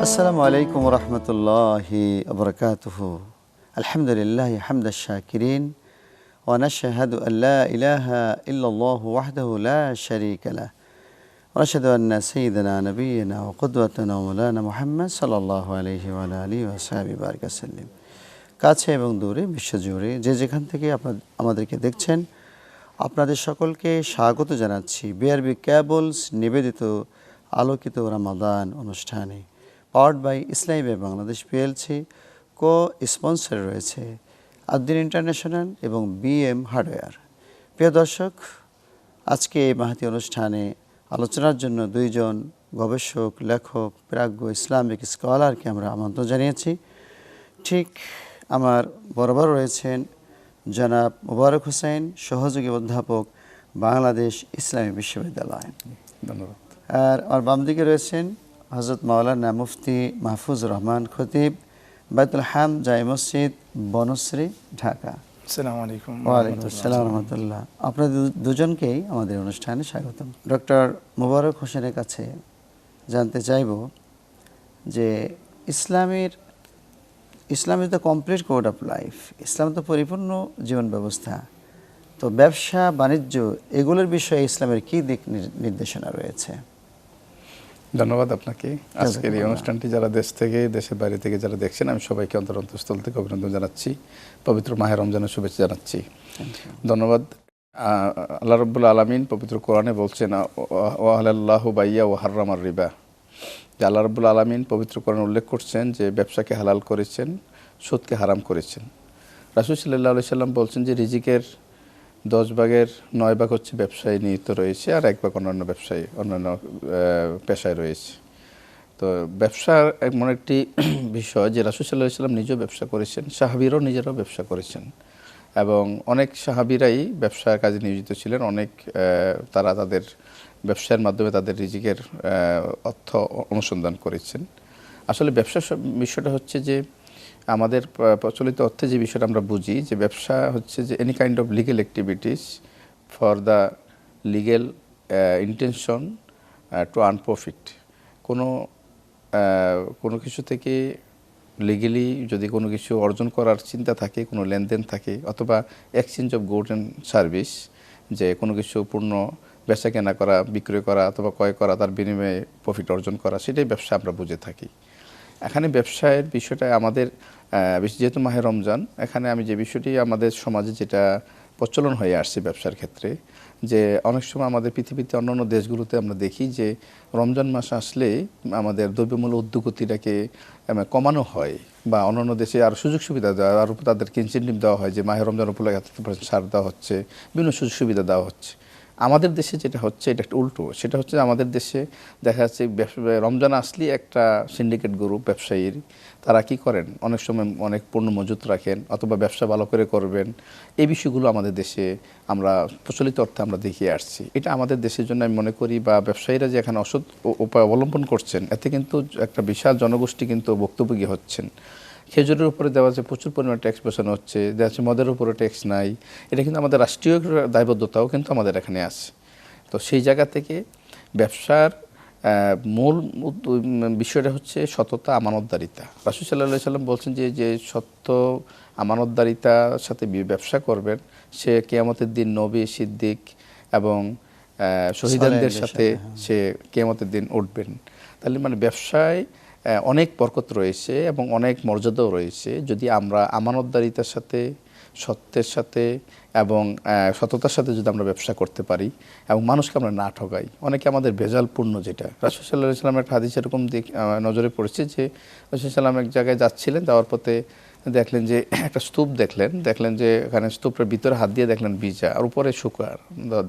আসসালামু আলাইকুম রহমতুল্লাহি আবরকাতুহু। আলহামদুলিল্লাহ হামদা শাকিরিন ওয়া নাশহাদু আল্লা ইলাহা ইল্লাল্লাহু ওয়াহদাহু লা শারীকা লাহ ওয়া নাশহাদু আন্না সাইয়্যিদানা নাবিয়্যিনা ওয়া কুদওয়াতানা ওয়া মাওলানা মুহাম্মদ সাল্লাল্লাহু আলাইহি ওয়া আলিহি ওয়া সাহবিহি বারাক সাল্লাম। কাছে এবং দূরে বিশ্বজুড়ে যে যেখান থেকে আমাদেরকে দেখছেন, আপনাদের সকলকে স্বাগত জানাচ্ছি বিআরবি কেবলস নিবেদিত আলোকিত রমাদান অনুষ্ঠানে। Powered by Islami bank Bangladesh PLC, co sponsor রয়েছে আদ্দিন ইন্টারন্যাশনাল এবং বিএম হার্ডওয়্যার। প্রিয় দর্শক, আজকে এই মাহাতি অনুষ্ঠানে আলোচনার জন্য দুইজন গবেষক, লেখক, প্রাজ্ঞ ইসলামিক স্কলারকে আমরা আমন্ত্রণ জানিয়েছি। ঠিক আমার বরাবর রয়েছেন জনাব মোবারক হোসেন, সহযোগী অধ্যাপক, বাংলাদেশ ইসলামী বিশ্ববিদ্যালয়। ধন্যবাদ। আর আমার বাম দিকে রয়েছেন হযরত মাওলানা মুফতি মাহফুজুর রহমান খতিব, বাইতুল হাম জামে মসজিদ, বনশ্রী, ঢাকা। আসসালামু আলাইকুম। ওয়ালাইকুম আসসালাম রহমতুল্লাহ। আপনাদের দুজনকেই আমাদের অনুষ্ঠানে স্বাগতম। ডক্টর মোবারক হোসেনের কাছে জানতে চাইব যে Islam is the complete code of life. Islam তো পরিপূর্ণ জীবন ব্যবস্থা। তো ব্যবসা বাণিজ্য এগুলোর বিষয়ে ইসলামের কী দিক নির্দেশনা রয়েছে? ধন্যবাদ আপনাকে। আজকের এই অনুষ্ঠানটি যারা দেশ থেকে, দেশের বাইরে থেকে যারা দেখছেন, আমি সবাইকে অন্তরস্থল থেকে অভিনন্দন জানাচ্ছি, পবিত্র মাহে রমজানের শুভেচ্ছা জানাচ্ছি। ধন্যবাদ। আল্লাহ রাব্বুল আলামিন পবিত্র কোরআনে বলছেন, ওয়া আহাল্লাহু বাইয়া ওয়া হাররামার রিবা। যে আল্লাহ রাব্বুল আলামিন পবিত্র কোরআনে উল্লেখ করছেন যে ব্যবসাকে হালাল করেছেন, সুদকে হারাম করেছেন। রাসূল সাল্লাল্লাহু আলাইহি সাল্লাম বলছেন যে রিজিকের 10 ভাগের 9 ভাগ হচ্ছে ব্যবসায় নিহিত রয়েছে, আর 1 ভাগ অন্যান্য ব্যবসায়ী, অন্যান্য পেশায় রয়েছে। তো ব্যবসার এমন একটি বিষয় যে রাসূল সাল্লাল্লাহু আলাইহি সাল্লাম নিজেও ব্যবসা করেছেন, সাহাবীরাও নিজেরাও ব্যবসা করেছেন, এবং অনেক সাহাবীরাই ব্যবসার কাজে নিয়োজিত ছিলেন। অনেক তারা তাদের ব্যবসার মাধ্যমে তাদের রিজিকের অর্থ অনুসন্ধান করেছেন। আসলে ব্যবসার বিষয়টা হচ্ছে যে আমাদের প্রচলিত অর্থে যে বিষয়টা আমরা বুঝি যে ব্যবসা হচ্ছে যে any kind of legal activities for the legal intention to earn profit. কোনো কিছু থেকে লিগেলি যদি কোনো কিছু অর্জন করার চিন্তা থাকে, কোনো লেনদেন থাকে, অথবা exchange of good and service, যে কোনো কিছু পূর্ণ বেচা কেনা করা, বিক্রয় করা অথবা ক্রয় করা, তার বিনিময়ে প্রফিট অর্জন করা, সেটাই ব্যবসা আমরা বুঝে থাকি। এখানে ব্যবসায়ের বিষয়টা আমাদের যেহেতু মাহে রমজান, এখানে আমি যে বিষয়টি আমাদের সমাজে যেটা প্রচলন হয়ে আসছে ব্যবসার ক্ষেত্রে, যে অনেক সময় আমাদের পৃথিবীতে অন্যান্য দেশগুলোতে আমরা দেখি যে রমজান মাস আসলে আমাদের দ্রব্যমূল্য ঊর্ধ্বগতিটাকে কমানো হয়, বা অন্যান্য দেশে আরও সুযোগ সুবিধা দেওয়া, আর তাদেরকে ইনসেন্টিভ দেওয়া হয় যে মাহে রমজান উপলক্ষে 30% ছাড় দেওয়া হচ্ছে, বিভিন্ন সুযোগ সুবিধা দেওয়া হচ্ছে। আমাদের দেশে যেটা হচ্ছে এটা একটা উল্টো। সেটা হচ্ছে আমাদের দেশে দেখা যাচ্ছে রমজান আসলে একটা সিন্ডিকেট গ্রুপ ব্যবসায়ীর, তারা কি করেন, অনেক সময় অনেক পণ্য মজুত রাখেন অথবা ব্যবসা ভালো করে করবেন। এই বিষয়গুলো আমাদের দেশে আমরা প্রচলিত অর্থে আমরা দেখিয়ে আসছি। এটা আমাদের দেশের জন্য আমি মনে করি, বা ব্যবসায়ীরা যে এখানে অসৎ উপায় অবলম্বন করছেন, এতে কিন্তু একটা বিশাল জনগোষ্ঠী কিন্তু ভুক্তভোগী হচ্ছেন। খেজুরের উপরে দেওয়া যে প্রচুর পরিমাণে ট্যাক্স বসানো হচ্ছে, দেখা যাচ্ছে মদের উপরে ট্যাক্স নাই। এটা কিন্তু আমাদের রাষ্ট্রীয় দায়বদ্ধতাও কিন্তু আমাদের এখানে আছে। তো সেই জায়গা থেকে ব্যবসার মূল বিষয়টা হচ্ছে সততা, আমানতদারিতা। রাসূল সাল্লাল্লাহু আলাইহি সাল্লাম বলছেন যে যে সত্য আমানতদারিতার সাথে ব্যবসা করবেন, সে কিয়ামতের দিন নবী, সিদ্দিক এবং শহীদদের সাথে সে কিয়ামতের দিন উঠবেন। তাহলে মানে ব্যবসায় অনেক বরকত রয়েছে এবং অনেক মর্যাদাও রয়েছে, যদি আমরা আমানতদারিতার সাথে, সত্যের সাথে এবং সততার সাথে যদি আমরা ব্যবসা করতে পারি এবং মানুষকে আমরা না ঠকাই। অনেকে আমাদের ভেজালপূর্ণ, যেটা রাসূল সাল্লাল্লাহু আলাইহি সাল্লামের একটা হাদিস এরকম নজরে পড়েছে যে রাসূল সাল্লাম এক জায়গায় যাচ্ছিলেন, যাওয়ার পথে দেখলেন যে একটা স্তূপ, দেখলেন যে এখানে স্তূপের ভিতরে হাত দিয়ে দেখলেন ভিজা, আর উপরে শুকর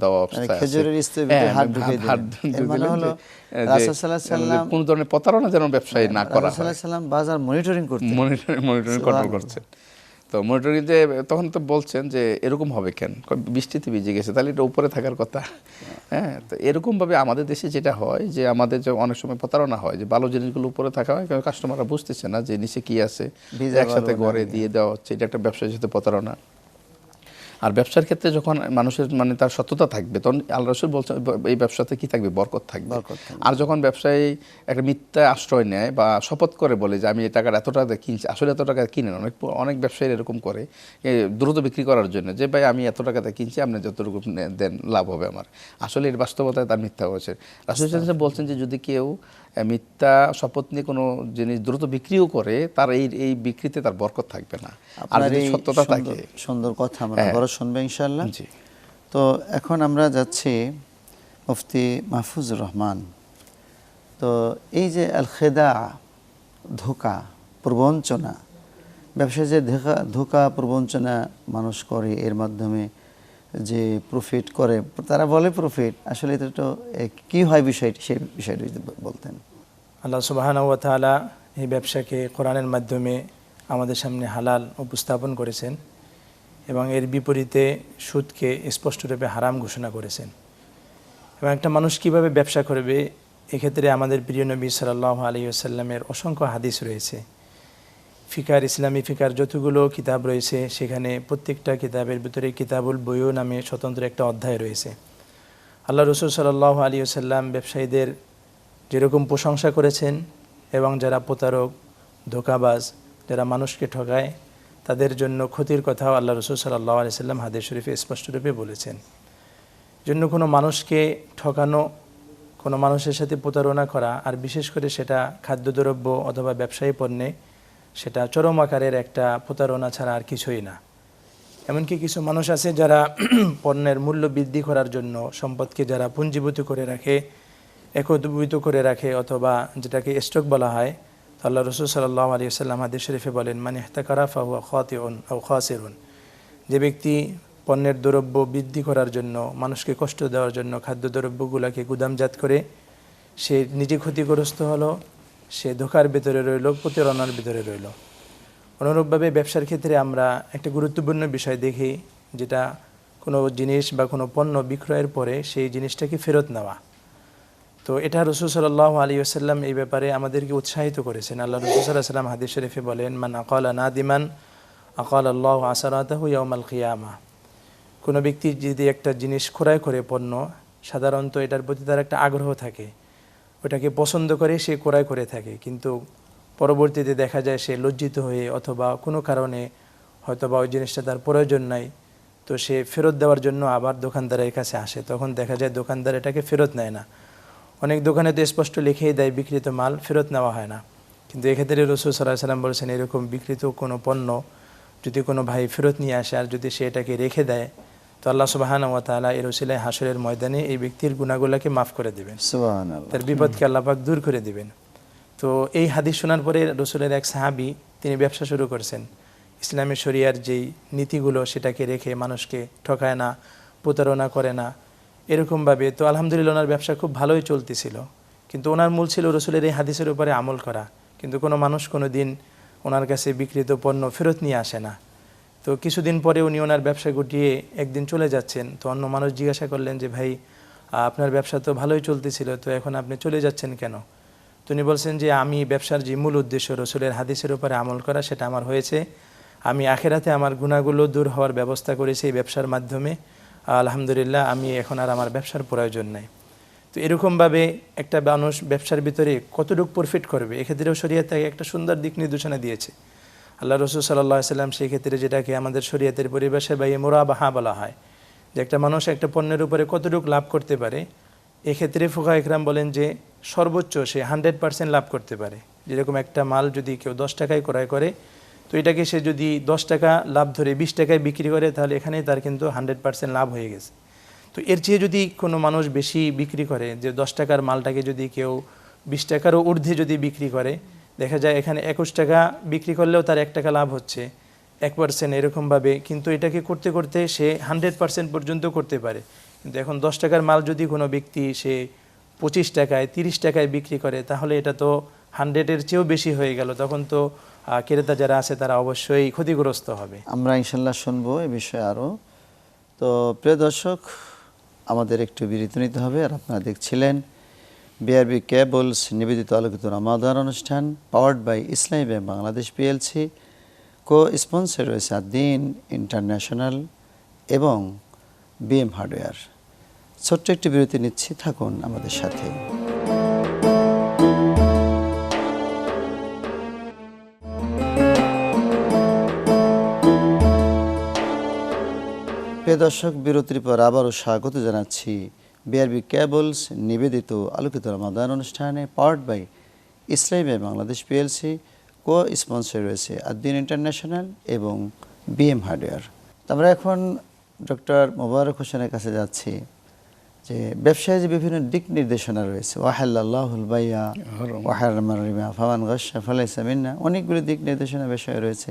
দেওয়া অবস্থায় কোন ধরনের প্রতারণা যেন ব্যবসায়ী না করা হয়। বাজার মনিটরিং কন্ট্রোল করছেন। তো মনিটরিং যে তখন তো বলছেন যে এরকম হবে কেন, বৃষ্টিতে ভিজে গেছে, তাহলে এটা উপরে থাকার কথা। হ্যাঁ, তো এরকমভাবে আমাদের দেশে যেটা হয় যে আমাদের যে অনেক সময় প্রতারণা হয়, যে ভালো জিনিসগুলো উপরে থাকা হয়, কারণ কাস্টমাররা বুঝতেছে না যে নিচে কি আছে, একসাথে ঘরে দিয়ে দেওয়া হচ্ছে। এটা একটা ব্যবসায়ীর সাথে প্রতারণা। আর ব্যবসার ক্ষেত্রে যখন মানুষের মানে তার সততা থাকবে, তখন আল্লাহ রাসূল বলছেন এই ব্যবসাতে কি থাকবে, বরকত থাকবে। আর যখন ব্যবসায়ী একটা মিথ্যা আশ্রয় নেয় বা শপথ করে বলে যে আমি এই টাকার এত টাকা দিয়ে কিনছি, আসলে এত টাকা কিনেন, অনেক ব্যবসায়ী এরকম করে দ্রুত বিক্রি করার জন্য, যে ভাই আমি এত টাকাতে কিনছি, আপনি যতটুকু দেন লাভ হবে আমার। আসলে এর বাস্তবতায় তার মিথ্যা হয়েছে। রাসূল সাল্লাল্লাহু আলাইহি ওয়াসাল্লাম বলছেন যে যদি কেউ মিথ্যা শপথ নিয়ে কোনো জিনিস দ্রুত বিক্রিও করে, তার এই বিক্রিতে তার বরকত থাকবে না। আর যদি সত্যতা থাকে। সুন্দর কথা আমরা বড় শুনবে ইনশাআল্লাহ। জি। তো এখন আমরা যাচ্ছি মুফতি মাহফুজুর রহমান। তো এই যে আল খেদা, ধোঁকা, প্রবঞ্চনা, ব্যবসায় যে ধোঁকা প্রবঞ্চনা মানুষ করে, এর মাধ্যমে যে প্রফিট করে, তারা বলে প্রফিট, আসলে এটা তো কী হয় বিষয়টি, সেই বিষয়টি যদি বলতেন। আল্লাহ সুবহানাহু ওয়া তাআলা এই ব্যবসাকে কোরআনের মাধ্যমে আমাদের সামনে হালাল উপস্থাপন করেছেন এবং এর বিপরীতে সুদকে স্পষ্টরূপে হারাম ঘোষণা করেছেন। এবং একটা মানুষ কিভাবে ব্যবসা করবে, এক্ষেত্রে আমাদের প্রিয় নবী সাল্লাল্লাহু আলাইহি ওয়াসাল্লামের অসংখ্য হাদিস রয়েছে। ফিকার, ইসলামী ফিকার যতগুলো কিতাব রয়েছে, সেখানে প্রত্যেকটা কিতাবের ভিতরে কিতাবুল বুয়ু নামে স্বতন্ত্র একটা অধ্যায় রয়েছে। আল্লাহ রাসূল সাল্লাল্লাহু আলাইহি ওয়াসাল্লাম ব্যবসায়ীদের যেরকম প্রশংসা করেছেন এবং যারা প্রতারক, ধোঁকাবাজ, যারা মানুষকে ঠকায়, তাদের জন্য ক্ষতির কথাও আল্লাহ রাসূল সাল্লাল্লাহু আলাইহি ওয়াসাল্লাম হাদিস শরীফে স্পষ্টরূপে বলেছেন। জন্য কোনো মানুষকে ঠকানো, কোনো মানুষের সাথে প্রতারণা করা, আর বিশেষ করে সেটা খাদ্যদ্রব্য অথবা ব্যবসায়ী পণ্যে, সেটা চরম আকারের একটা প্রতারণা ছাড়া আর কিছুই না। এমনকি কিছু মানুষ আছে যারা পণ্যের মূল্য বৃদ্ধি করার জন্য সম্পদকে যারা পুঞ্জীভূত করে রাখে, একত্রিত করে রাখে, অথবা যেটাকে স্টক বলা হয়, তো আল্লাহ রাসূল সাল্লাল্লাহু আলাইহি ওয়াসাল্লাম হাদিস শরীফে বলেন, মান ইহতাকারা ফাহুয়া খাতিউন আও খাসিরুন। যে ব্যক্তি পণ্যের দ্রব্য বৃদ্ধি করার জন্য, মানুষকে কষ্ট দেওয়ার জন্য খাদ্যদ্রব্যগুলোকে গুদামজাত করে, সে নিজে ক্ষতিগ্রস্ত হলো, সে ধোঁকার ভিতরে রইল, প্রতারণার ভিতরে রইল। অনুরূপভাবে ব্যবসার ক্ষেত্রে আমরা একটা গুরুত্বপূর্ণ বিষয় দেখি, যেটা কোনো জিনিস বা কোনো পণ্য বিক্রয়ের পরে সেই জিনিসটাকে ফেরত নেওয়া। তো এটা রাসূল সাল্লাল্লাহু আলাইহি ওয়াসাল্লাম এই ব্যাপারে আমাদেরকে উৎসাহিত করেছেন। আল্লাহ রাসূল সাল্লাল্লাহু আলাইহি ওয়াসাল্লাম হাদিস শরীফে বলেন, মান আকালা নাদিমান আকালাল্লাহু আসরাতাহু ইয়াউমাল কিয়ামাহ। কোনো ব্যক্তি যদি একটা জিনিস ক্রয় করে, পণ্য, সাধারণত এটার প্রতি তার একটা আগ্রহ থাকে, ওটাকে পছন্দ করে সে ক্রয় করে থাকে, কিন্তু পরবর্তীতে দেখা যায় সে লজ্জিত হয়ে অথবা কোনো কারণে হয়তোবা ওই জিনিসটা তার প্রয়োজন নাই, তো সে ফেরত দেওয়ার জন্য আবার দোকানদারের কাছে আসে। তখন দেখা যায় দোকানদার এটাকে ফেরত নেয় না। অনেক দোকানে তো স্পষ্ট লিখেই দেয় বিক্রিত মাল ফেরত নেওয়া হয় না, কিন্তু এক্ষেত্রে রাসূল সাল্লাল্লাহু আলাইহি ওয়াসাল্লাম বলেছেন, এরকম বিক্রিত কোনো পণ্য যদি কোনো ভাই ফেরত নিয়ে আসে আর যদি সে এটাকে রেখে দেয়, তো আল্লাহ সুবহানাহু ওয়া তাআলা এর ওসিলায় হাসরের ময়দানে এই ব্যক্তির গুনাহগুলোকে মাফ করে দেবেন, সুবহানাল্লাহ, তার বিপদকে আল্লাহ পাক দূর করে দিবেন। তো এই হাদিস শোনার পরে রাসূলের এক সাহাবী তিনি ব্যবসা শুরু করেছেন। ইসলামী শরিয়ার যেই নীতিগুলো সেটাকে রেখে মানুষকে ঠকায় না, প্রতারণা করে না, এরকমভাবে। তো আলহামদুলিল্লাহ ওনার ব্যবসা খুব ভালোই চলতেছিল, কিন্তু ওনার মূল ছিল রাসূলের এই হাদিসের উপরে আমল করা। কিন্তু কোনো মানুষ কোনো দিন ওনার কাছে বিক্রিত পণ্য ফেরত নিয়ে আসে না। তো কিছুদিন পরে উনি ওনার ব্যবসা গুটিয়ে একদিন চলে যাচ্ছেন। তো অন্য মানুষ জিজ্ঞাসা করলেন যে, ভাই আপনার ব্যবসা তো ভালোই চলতেছিল, তো এখন আপনি চলে যাচ্ছেন কেন? তো উনি বলছেন যে, আমি ব্যবসার যে মূল উদ্দেশ্য রাসূলের হাদিসের উপরে আমল করা, সেটা আমার হয়েছে। আমি আখিরাতে আমার গুনাহগুলো দূর হওয়ার ব্যবস্থা করেছি এই ব্যবসার মাধ্যমে। আলহামদুলিল্লাহ, আমি এখন আর আমার ব্যবসার প্রয়োজন নাই। তো এরকমভাবে একটা মানুষ ব্যবসার ভিতরে কতটুকু প্রফিট করবে, এক্ষেত্রেও শরীয়ত তাকে একটা সুন্দর দিক নির্দেশনা দিয়েছে। আল্লাহ রাসূল সাল্লাল্লাহু আলাইহি ওয়াসাল্লাম সেই ক্ষেত্রে যেটাকে আমাদের শরীয়তের পরিভাষায় বা মুরাবাহা বলা হয়, যে একটা মানুষ একটা পণ্যের উপরে কতটুকু লাভ করতে পারে, এক্ষেত্রে ফুকাহা ইকরাম বলেন যে সর্বোচ্চ সে 100% লাভ করতে পারে। যেরকম একটা মাল যদি কেউ 10 টাকায় ক্রয় করে, তো এটাকে সে যদি 10 টাকা লাভ ধরে 20 টাকায় বিক্রি করে, তাহলে এখানেই তার কিন্তু 100% লাভ হয়ে গেছে। তো এর চেয়ে যদি কোনো মানুষ বেশি বিক্রি করে, যে 10 টাকার মালটাকে যদি কেউ 20 টাকারও ঊর্ধ্বে যদি বিক্রি করে, দেখা যায় এখানে 21 টাকা বিক্রি করলেও তার 1 টাকা লাভ হচ্ছে, 1% এরকমভাবে। কিন্তু এটাকে করতে করতে সে 100% পর্যন্ত করতে পারে। কিন্তু এখন 10 টাকার মাল যদি কোনো ব্যক্তি সে 25 টাকায় 30 টাকায় বিক্রি করে, তাহলে এটা তো 100-এর চেয়েও বেশি হয়ে গেল। তখন তো ক্রেতা যারা আছে তারা অবশ্যই ক্ষতিগ্রস্ত হবে। আমরা ইনশাল্লাহ শুনবো এই বিষয়ে আরও। তো প্রিয় দর্শক, আমাদের একটু বিরতি নিতে হবে। আর আপনারা দেখছিলেন বিআরবি কেবলস নিবেদিত আলোকিত রমাদান অনুষ্ঠান, powered by Islami bank Bangladesh PLC. Co sponsor রয়েছে আদ্দিন ইন্টারন্যাশনাল, এবং বিএম হার্ডওয়্যার। ছোট্ট একটি বিরতি নিচ্ছি, থাকুন আমাদের সাথে। প্রিয় দর্শক, বিরতির পর আবারও স্বাগত জানাচ্ছি বিআরবি কেবলস নিবেদিত আলোকিত রমাদান অনুষ্ঠানে, powered by Islami Bangladesh PLC. Co sponsor রয়েছে আদ্দিন ইন্টারন্যাশনাল এবং বিএম হার্ডওয়্যার। আমরা এখন ডক্টর মোবারক হোসেনের কাছে যাচ্ছি যে ব্যবসায় যে বিভিন্ন দিক নির্দেশনা রয়েছে, ওয়াহাল্লাহুল বাইয়া ওয়াহারামার রিবা ফামান গাশশা ফালাইসা মিন্না, অনেকগুলি দিক নির্দেশনা বিষয় রয়েছে।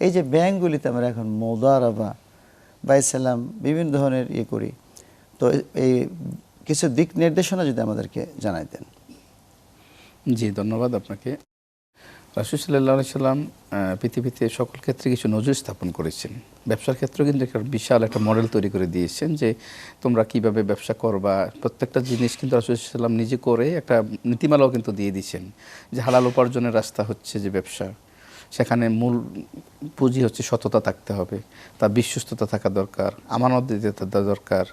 এই যে ব্যাংকগুলিতে আমরা এখন মুদারাবা বাইসালাম বিভিন্ন ধরনের করি, তো এই কিছু দিক নির্দেশনা যদি আমাদেরকে জানাই দেন। জি, ধন্যবাদ আপনাকে। রাসূল সাল্লাল্লাহু আলাইহি সাল্লাম পৃথিবীতে সকল ক্ষেত্রে কিছু নজির স্থাপন করেছেন। ব্যবসার ক্ষেত্রেও কিন্তু একটা বিশাল একটা মডেল তৈরি করে দিয়েছেন যে তোমরা কিভাবে ব্যবসা করবা, প্রত্যেকটা জিনিস কিন্তু রাসূল সাল্লাল্লাহু আলাইহি সাল্লাম নিজে করে একটা নীতিমালাও কিন্তু দিয়ে দিয়েছেন যে হালাল উপার্জনের রাস্তা হচ্ছে যে ব্যবসা, সেখানে মূল পুঁজি হচ্ছে সততা থাকতে হবে, তার বিশ্বস্ততা থাকা দরকার, আমানত দিতে থাকা দরকার,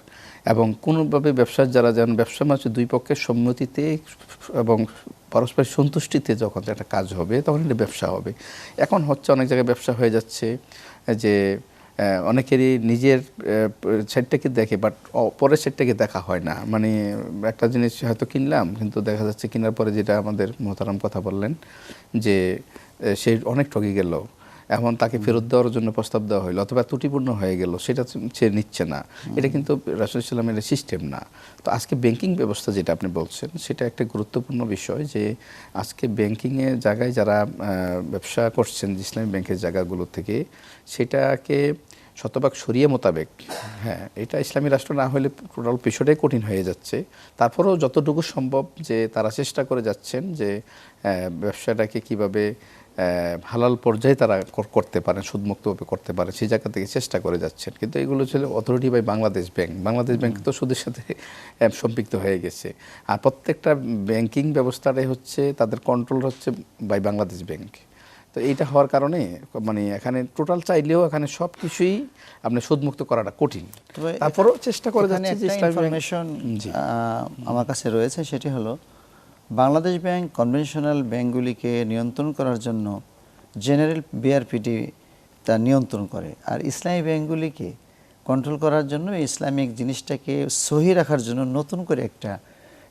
এবং কোনোভাবে ব্যবসার যারা যেন ব্যবসা মানে দুই পক্ষের সম্মতিতে এবং পারস্পরিক সন্তুষ্টিতে যখন একটা কাজ হবে তখন এটা ব্যবসা হবে। এখন হচ্ছে অনেক জায়গায় ব্যবসা হয়ে যাচ্ছে যে অনেকেরই নিজের সাইডটাকে দেখে বাট পরের সাইডটাকে দেখা হয় না। মানে একটা জিনিস হয়তো কিনলাম, কিন্তু দেখা যাচ্ছে কেনার পরে যেটা আমাদের মোহতারাম কথা বললেন যে সে অনেক ঠকে গেল, এখন তাকে ফেরত দেওয়ার জন্য প্রস্তাব দেওয়া হলো অথবা ত্রুটিপূর্ণ হয়ে গেল, সেটা সে নিচ্ছে না। এটা কিন্তু রাসূল সাল্লাল্লাহু আলাইহি সিস্টেম না। তো আজকে ব্যাংকিং ব্যবস্থা যেটা আপনি বলছেন সেটা একটা গুরুত্বপূর্ণ বিষয় যে আজকে ব্যাংকিংয়ের জায়গায় যারা ব্যবসা করছেন ইসলামী ব্যাংকের জায়গাগুলো থেকে, সেটাকে শতভাগ শরিয়া মোতাবেক, হ্যাঁ এটা ইসলামী রাষ্ট্র না হলে টোটাল বিষয়টাই কঠিন হয়ে যাচ্ছে। তারপরেও যতটুকু সম্ভব যে তারা চেষ্টা করে যাচ্ছেন যে ব্যবসাটাকে কিভাবে হালাল পর্যায়ে তারা করতে পারেন, সুদমুক্তভাবে করতে পারেন, সেই জায়গা থেকে চেষ্টা করে যাচ্ছেন। কিন্তু এগুলো ছিল authority by Bangladesh bank. Bangladesh bank তো সুদের সাথে সম্পৃক্ত হয়ে গেছে, আর প্রত্যেকটা ব্যাংকিং ব্যবস্থাটাই হচ্ছে তাদের কন্ট্রোল হচ্ছে বাই বাংলাদেশ ব্যাংক। তো এইটা হওয়ার কারণে মানে এখানে টোটাল চাইলেও এখানে সব কিছুই আপনি সুদমুক্ত করাটা কঠিন। তারপরেও চেষ্টা করে যাচ্ছে যে ইনফরমেশন আমার কাছে রয়েছে, সেটি হলো বাংলাদেশ ব্যাংক কনভেনশনাল ব্যাংকগুলিকে নিয়ন্ত্রণ করার জন্য জেনারেল বিআরপিটি তা নিয়ন্ত্রণ করে, আর ইসলামী ব্যাংকগুলিকে কন্ট্রোল করার জন্য ইসলামিক জিনিসটাকে সহি রাখার জন্য নতুন করে একটা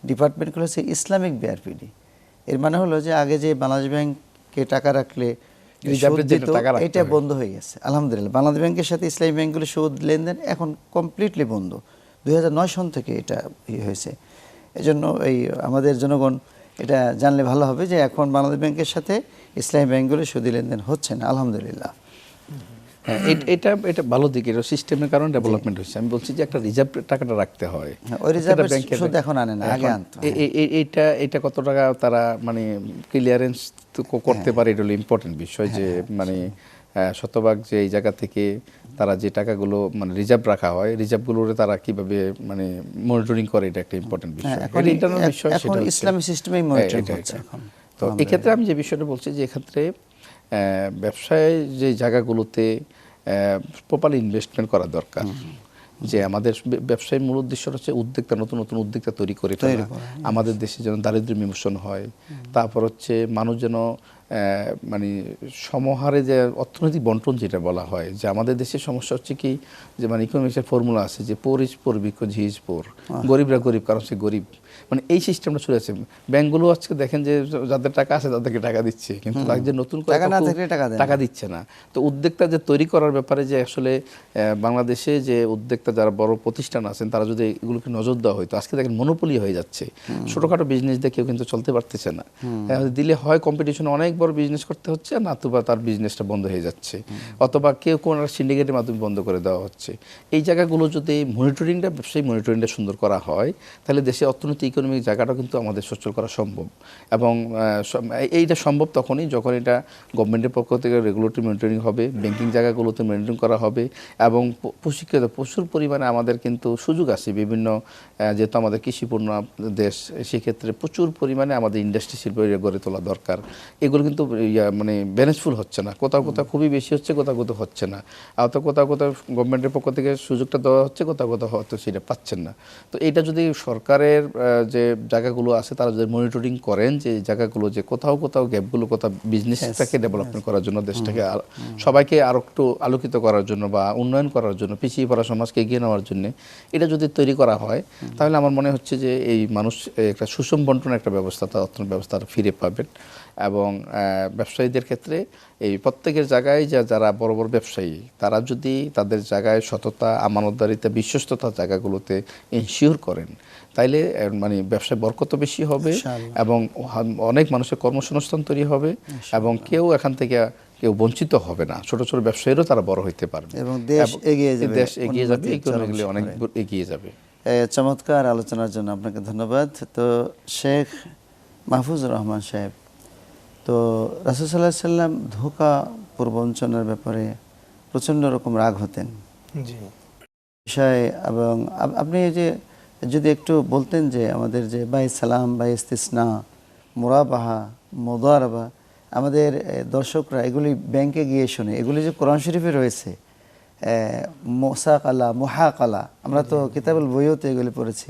ডিপার্টমেন্ট খুলেছে ইসলামিক বিআরপিডি। এর মানে হলো যে আগে যে বাংলাদেশ ব্যাংকে টাকা রাখলে এটা বন্ধ হয়ে গেছে। আলহামদুলিল্লাহ বাংলাদেশ ব্যাংকের সাথে ইসলামী ব্যাংকগুলি সুদ লেনদেন এখন কমপ্লিটলি বন্ধ। 2009 সন থেকে এটা হয়েছে। এজন্য এই আমাদের জনগণ এটা জানলে ভালো হবে যে এখন বাংলাদেশ ব্যাংকের সাথে ইসলামী ব্যাংকগুলি সুদি লেনদেন হচ্ছে না, আলহামদুলিল্লাহ। এটা ভালো দিক, এটা সিস্টেমের কারণে ডেভেলপমেন্ট হচ্ছে। আমি বলছি যে একটা রিজার্ভ টাকাটা রাখতে হয়, ওই রিজার্ভের সুদ এখন আনে না, আগে আনতো। এটা কত টাকা তারা মানে ক্লিয়ারেন্স করতে পারে, এটা হলো ইম্পর্টেন্ট বিষয়। যে মানে শতভাগ যে এই জায়গা থেকে তারা যে টাকাগুলো মানে রিজার্ভ রাখা হয়, রিজার্ভগুলোর তারা কিভাবে মানে মনিটরিং করে, এটা একটা ইম্পর্টেন্ট বিষয়। এটা ইন্টারনাল বিষয়, সেটা ইসলামিক সিস্টেমেই মনিটরিং হচ্ছে এখন। তো এই ক্ষেত্রে আমি যে বিষয়টা বলছি যে এক্ষেত্রে ব্যবসায় যে জায়গাগুলোতে প্রপারলি ইনভেস্টমেন্ট করা দরকার। যে আমাদের ব্যবসায়ের মূল উদ্দেশ্য হচ্ছে উদ্যোক্তা, নতুন নতুন উদ্যোক্তা তৈরি করে ফেলা, আমাদের দেশে যেন দারিদ্র্য বিমোচন হয়, তারপর হচ্ছে মানুষ যেন মানে সমহারে যে অর্থনৈতিক বন্টন যেটা বলা হয়, যে আমাদের দেশের সমস্যা হচ্ছে কি যে মানে ইকোনমিক্সের ফর্মুলা আছে যে পোর is poor because he is poor, গরিবরা গরিব কারণ সে গরিব, মানে এই সিস্টেমটা চলে আসছে। ব্যাংকগুলো আজকে দেখেন যে যাদের টাকা আছে তাদেরকে টাকা দিচ্ছে, কিন্তু যে নতুন করে টাকা দিচ্ছে না। তো উদ্যোক্তা যে তৈরি করার ব্যাপারে যে আসলে বাংলাদেশে যে উদ্যোক্তা যারা বড় প্রতিষ্ঠান আছেন তারা যদি এগুলোকে নজর দেওয়া হয়তো, আজকে দেখেন মনোপলি হয়ে যাচ্ছে, ছোটোখাটো বিজনেস দিয়ে কেউ কিন্তু চলতে পারতেছে না। দিলে হয় কম্পিটিশনে অনেক বড় বিজনেস করতে হচ্ছে, নতুবা তার বিজনেসটা বন্ধ হয়ে যাচ্ছে, অথবা কেউ কোন সিন্ডিকেটের মাধ্যমে বন্ধ করে দেওয়া হচ্ছে। এই জায়গাগুলো যদি মনিটরিংটা, ব্যবসায়িক মনিটরিংটা সুন্দর করা হয়, তাহলে দেশের অর্থনৈতিক ইকোনমিক জায়গাটাও কিন্তু আমাদের সচ্ছল করা সম্ভব। এবং এইটা সম্ভব তখনই যখন এটা গভর্নমেন্টের পক্ষ থেকে রেগুলেটরি মনিটরিং হবে, ব্যাংকিং জায়গাগুলোতে মনিটরিং করা হবে, এবং প্রশিক্ষিত প্রচুর পরিমাণে আমাদের কিন্তু সুযোগ আছে বিভিন্ন, যেহেতু আমাদের কৃষিপূর্ণ দেশ, সেক্ষেত্রে প্রচুর পরিমাণে আমাদের ইন্ডাস্ট্রি শিল্প গড়ে তোলা দরকার। এগুলো কিন্তু কিন্তু মানে ব্যালেন্সফুল হচ্ছে না, কোথাও কোথাও খুবই বেশি হচ্ছে, কোথাও কোথাও হচ্ছে না, আর তো কোথাও কোথাও গভর্নমেন্টের পক্ষ থেকে সুযোগটা দেওয়া হচ্ছে, কোথাও কোথাও হয়তো সেটা পাচ্ছেন না। তো এটা যদি সরকারের যে জায়গাগুলো আছে তারা যদি মনিটরিং করেন যে জায়গাগুলো যে কোথাও কোথাও গ্যাপগুলো, কোথাও বিজনেসটাকে ডেভেলপমেন্ট করার জন্য, দেশটাকে সবাইকে আরো একটু আলোকিত করার জন্য বা উন্নয়ন করার জন্য, পিছিয়ে পড়া সমাজকে এগিয়ে নেওয়ার জন্য এটা যদি তৈরি করা হয়, তাহলে আমার মনে হচ্ছে যে এই মানুষ একটা সুষম বন্টনের একটা ব্যবস্থা, তার অর্থনৈতিক ব্যবস্থা ফিরে পাবেন। এবং ব্যবসায়ীদের ক্ষেত্রে এই প্রত্যেকের জায়গায় যারা বড় বড় ব্যবসায়ী, তারা যদি তাদের জায়গায় সততা, আমানতদারিতা, বিশ্বস্ততা জায়গাগুলোতে ইনশিওর করেন, তাইলে মানে ব্যবসায় বরকত বেশি হবে এবং অনেক মানুষের কর্মসংস্থান তৈরি হবে এবং কেউ এখান থেকে কেউ বঞ্চিত হবে না। ছোট ছোট ব্যবসায়ীরাও তারা বড় হইতে পারবে এবং দেশ এগিয়ে যাবে, দেশ এগিয়ে যাবে, ইকোনমিক্যালি অনেক এগিয়ে যাবে। চমৎকার আলোচনার জন্য আপনাকে ধন্যবাদ। তো শেখ মাহফুজুর রহমান সাহেব, তো রাসূল সাল্লাল্লাহু আলাইহি সাল্লাম ধোঁকা প্রবঞ্চনার ব্যাপারে প্রচণ্ড রকম রাগ হতেন জি বিষয়ে, এবং আপনি যে যদি একটু বলতেন যে আমাদের যে বাই সালাম, বাই ইস্তিসনা, মুরাবাহা, মুদারাবা, আমাদের দর্শকরা এগুলি ব্যাংকে গিয়ে শুনে, এগুলি যে কোরআন শরীফে রয়েছে, মোসাকালা, মুহাকালা, আমরা তো কিতাবুল বইতে এগুলি পড়েছি।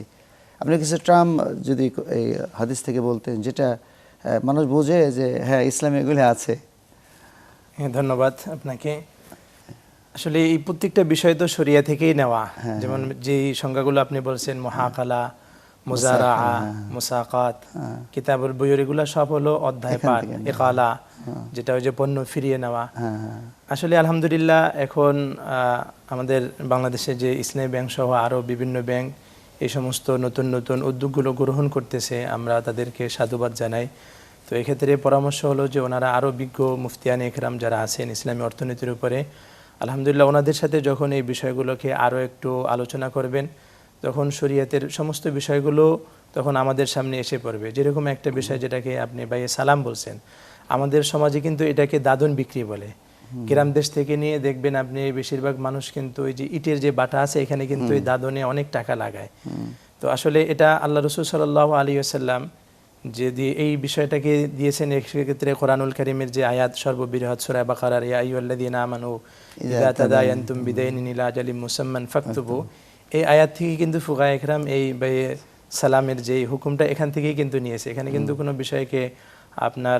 আপনি কিছু ট্রাম যদি এই হাদিস থেকে বলতেন যেটা মানুষ বোঝে যে হ্যাঁ ইসলামে এগুলি আছে। হ্যাঁ, ধন্যবাদ আপনাকে। আসলে এই প্রত্যেকটা বিষয় তো শরিয়া থেকেই নেওয়া। যেমন যে সংজ্ঞাগুলো আপনি বলছেন, মুহাকালা, মুজারা, মুসাকাত, কিতাবুল বইয়ের, এগুলো সব হলো অধ্যায় পাঠ। ইকালা, যেটা ওই যে পণ্য ফিরিয়ে নেওয়া। আসলে আলহামদুলিল্লাহ এখন আমাদের বাংলাদেশে যে ইসলামী ব্যাংক সহ আরও বিভিন্ন ব্যাংক এই সমস্ত নতুন নতুন উদ্যোগগুলো গ্রহণ করতেছে, আমরা তাদেরকে সাধুবাদ জানাই। তো এক্ষেত্রে পরামর্শ হলো যে ওনারা আরও বিজ্ঞ মুফতিয়ানে ইকরাম যারা আছেন ইসলামী অর্থনীতির উপরে, আলহামদুলিল্লাহ ওনাদের সাথে যখন এই বিষয়গুলোকে আরও একটু আলোচনা করবেন, তখন শরীয়তের সমস্ত বিষয়গুলো তখন আমাদের সামনে এসে পড়বে। যেরকম একটা বিষয় যেটাকে আপনি বাইয়ে সালাম বলছেন, আমাদের সমাজে কিন্তু এটাকে দাদন বিক্রি বলে। গ্রাম দেশ থেকে নিয়ে দেখবেন আপনি বেশিরভাগ মানুষ কিন্তু ওই যে ইটের যে বাটা আছে এখানে কিন্তু ওই দাদনে অনেক টাকা লাগায়। তো আসলে এটা আল্লাহ রসুল সাল্লাল্লাহু আলাইহি ওয়াসাল্লাম যদি এই বিষয়টাকে দিয়েছেন, সেক্ষেত্রে কোরআনুল কারীমের যে আয়াত সর্ববৃহৎ সূরা বাকারার ইয়া আইয়ুহাল্লাযীনা আমানু ইযা তাদায়ানতুম বিদাইনিন ইলা আজালিন মুসাম্মান ফাকতুবু, এই আয়াত থেকে কিন্তু ফুকাহায়ে ইকরাম এই বাইয়ে সালামের যে হুকুমটা এখান থেকেই কিন্তু নিয়েছে। এখানে কিন্তু কোনো বিষয়কে আপনার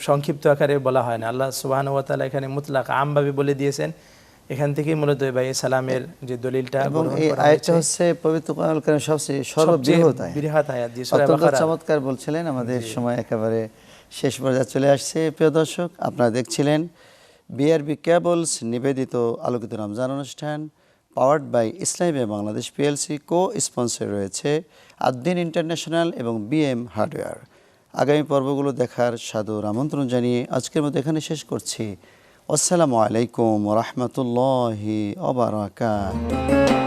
সংক্ষিপ্ত আকারে বলা হয় না। আল্লাহ সুবহানাহু ওয়া তাআলা এখানে মুতলাক আমভাবে বলে দিয়েছেন। এখান থেকেই মূলত ভাই সালামের যে দলিলটা এবং এই আয়াতটা হচ্ছে পবিত্র কোরআনুল কারীমের সবচেয়ে সর্ববৃহৎ আয়াত। জি, সূরা বাকারা। চমৎকার বলছিলেন। আমাদের সময় একেবারে শেষ পর্যায়ে চলে আসছে। প্রিয় দর্শক, আপনারা দেখছিলেন বিআরবি কেবলস নিবেদিত আলোকিত রমজান অনুষ্ঠান, powered by Islami bank Bangladesh PLC, co sponsor রয়েছে আদ্দিন ইন্টারন্যাশনাল এবং বিএম হার্ডওয়্যার। আগামী পর্বগুলো দেখার সাদর আমন্ত্রণ জানিয়ে আজকের মতো এখানে শেষ করছি। আসসালামু আলাইকুম ওয়া রাহমাতুল্লাহি ওয়া বারাকাতুহু।